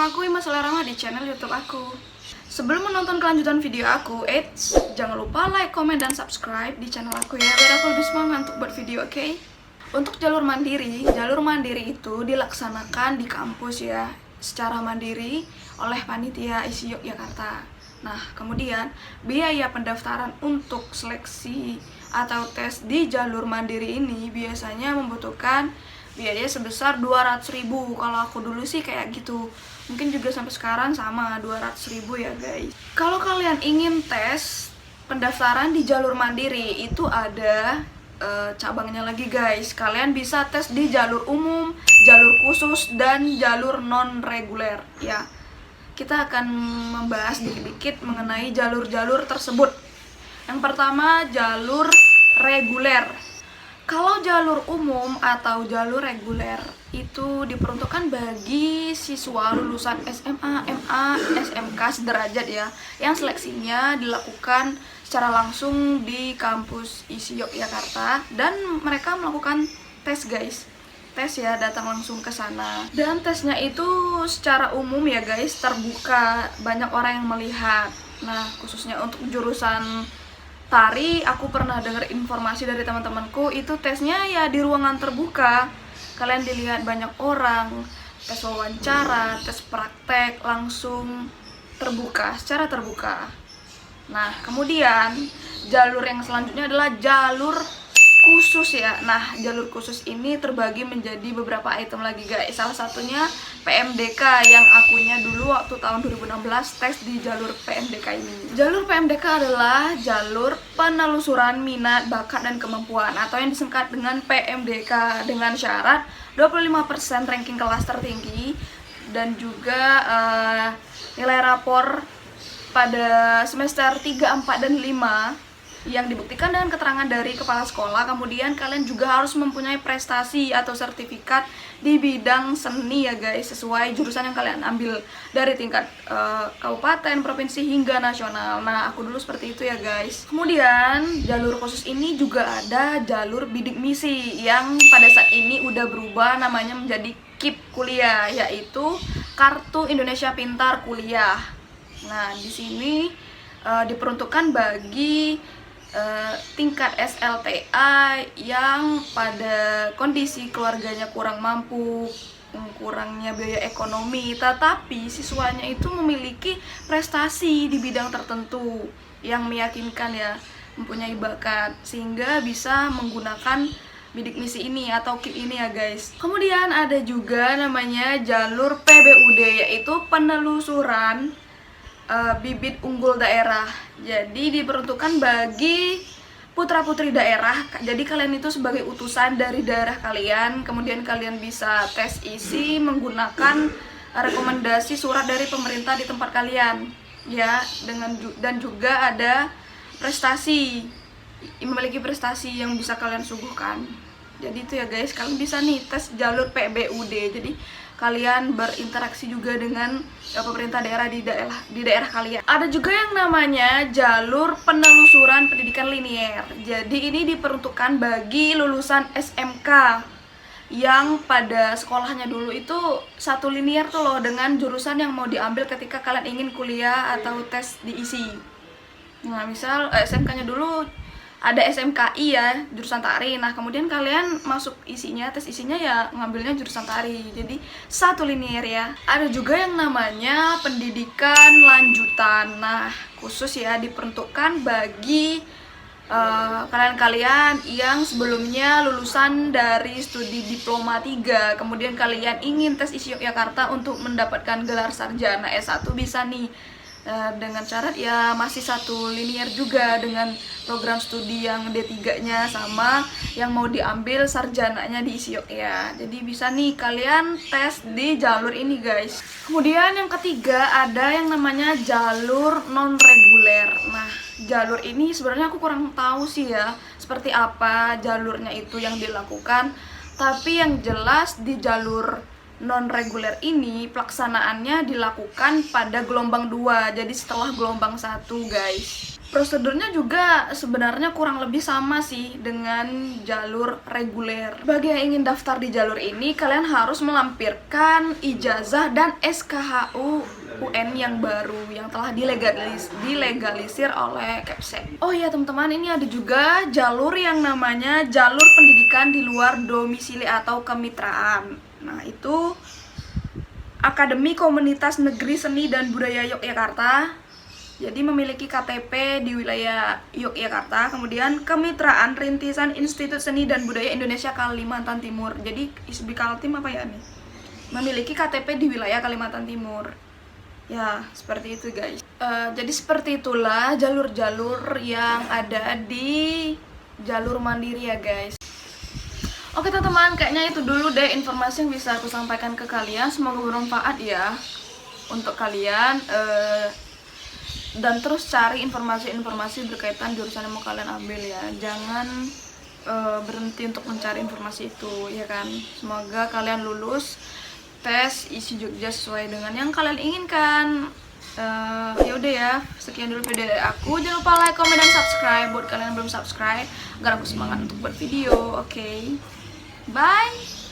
bersama aku Ima Selarama di channel YouTube aku. Sebelum menonton kelanjutan video aku, jangan lupa like, komen, dan subscribe di channel aku ya, biar aku lebih semangat untuk buat video, oke? Untuk jalur mandiri itu dilaksanakan di kampus ya, secara mandiri oleh panitia ISI Yogyakarta. Nah, kemudian biaya pendaftaran untuk seleksi atau tes di jalur mandiri ini biasanya membutuhkan biaya sebesar 200.000. Kalau aku dulu sih kayak gitu. Mungkin juga sampai sekarang sama 200.000 ya guys. Kalau kalian ingin tes pendaftaran di jalur mandiri itu ada cabangnya lagi guys. Kalian bisa tes di jalur umum, jalur khusus, dan jalur non reguler ya. Kita akan membahas dikit-dikit mengenai jalur-jalur tersebut. Yang pertama, jalur reguler. Kalau jalur umum atau jalur reguler itu diperuntukkan bagi siswa lulusan SMA, MA, SMK sederajat ya, yang seleksinya dilakukan secara langsung di kampus ISI Yogyakarta, dan mereka melakukan tes guys. Tes ya, datang langsung ke sana. Dan tesnya itu secara umum ya guys, terbuka, banyak orang yang melihat. Nah, khususnya untuk jurusan tari, aku pernah dengar informasi dari teman-temanku, itu tesnya ya di ruangan terbuka. Kalian dilihat banyak orang, tes wawancara, tes praktek, langsung terbuka, secara terbuka. Nah, kemudian jalur yang selanjutnya adalah jalur khusus ya. Nah, jalur khusus ini terbagi menjadi beberapa item lagi guys. Salah satunya PMDK yang akunya dulu waktu tahun 2016 tes di jalur PMDK ini. Jalur PMDK adalah jalur penelusuran minat, bakat, dan kemampuan, atau yang disingkat dengan PMDK, dengan syarat 25% ranking kelas tertinggi dan juga nilai rapor pada semester 3, 4, dan 5 yang dibuktikan dengan keterangan dari kepala sekolah. Kemudian kalian juga harus mempunyai prestasi atau sertifikat di bidang seni ya guys, sesuai jurusan yang kalian ambil dari tingkat kabupaten, provinsi, hingga nasional. Nah, aku dulu seperti itu ya guys. Kemudian jalur khusus ini juga ada jalur bidik misi yang pada saat ini udah berubah namanya menjadi KIP kuliah, yaitu Kartu Indonesia Pintar Kuliah. Nah, di sini diperuntukkan bagi tingkat SLTA yang pada kondisi keluarganya kurang mampu, kurangnya biaya ekonomi, tetapi siswanya itu memiliki prestasi di bidang tertentu yang meyakinkan ya, mempunyai bakat, sehingga bisa menggunakan bidik misi ini atau KIP ini ya guys. Kemudian ada juga namanya jalur PBUD, yaitu penelusuran bibit unggul daerah. Jadi diperuntukkan bagi putra-putri daerah. Jadi kalian itu sebagai utusan dari daerah kalian, kemudian kalian bisa tes isi menggunakan rekomendasi surat dari pemerintah di tempat kalian ya, dan juga ada prestasi, memiliki prestasi yang bisa kalian suguhkan. Jadi itu ya guys, kalian bisa nih tes jalur PBUD. Jadi kalian berinteraksi juga dengan pemerintah daerah di daerah kalian. Ada juga yang namanya jalur penelusuran pendidikan linier. Jadi ini diperuntukkan bagi lulusan SMK yang pada sekolahnya dulu itu satu linier tuh loh dengan jurusan yang mau diambil ketika kalian ingin kuliah atau tes di ISI. Nah, misal SMK-nya dulu ada SMKI ya, jurusan tari. Nah, kemudian kalian masuk isinya, tes isinya ya ngambilnya jurusan tari. Jadi satu linier ya. Ada juga yang namanya pendidikan lanjutan. Nah, khusus ya diperuntukkan bagi kalian-kalian yang sebelumnya lulusan dari studi diploma 3, kemudian kalian ingin tes ISI Yogyakarta untuk mendapatkan gelar sarjana S1, bisa nih dengan syarat ya masih satu linier juga dengan program studi yang D3-nya sama yang mau diambil sarjananya di ISI ya. Jadi bisa nih kalian tes di jalur ini guys. Kemudian yang ketiga ada yang namanya jalur non reguler. Nah, jalur ini sebenarnya aku kurang tahu sih ya seperti apa jalurnya itu yang dilakukan, tapi yang jelas di jalur non reguler ini pelaksanaannya dilakukan pada gelombang 2, jadi setelah gelombang 1 guys. Prosedurnya juga sebenarnya kurang lebih sama sih dengan jalur reguler. Bagi yang ingin daftar di jalur ini, kalian harus melampirkan ijazah dan SKHU UN yang baru yang telah dilegalisir oleh Kepsek. Oh iya teman-teman, ini ada juga jalur yang namanya jalur pendidikan di luar domisili atau kemitraan. Nah, itu Akademi Komunitas Negeri Seni dan Budaya Yogyakarta. Jadi memiliki KTP di wilayah Yogyakarta, kemudian Kemitraan Rintisan Institut Seni dan Budaya Indonesia Kalimantan Timur. Jadi ISBI Kaltim apa ya nih? Memiliki KTP di wilayah Kalimantan Timur. Ya, seperti itu guys. Jadi seperti itulah jalur-jalur yang ada di jalur mandiri ya guys. Oke teman-teman, kayaknya itu dulu deh informasi yang bisa aku sampaikan ke kalian. Semoga bermanfaat ya untuk kalian. Dan terus cari informasi-informasi berkaitan jurusan yang mau kalian ambil ya. Jangan berhenti untuk mencari informasi itu ya kan. Semoga kalian lulus tes isi Jogja sesuai dengan yang kalian inginkan. Ya udah ya, sekian dulu video dari aku. Jangan lupa like, comment, dan subscribe buat kalian yang belum subscribe agar aku semangat untuk buat video. Oke, bye.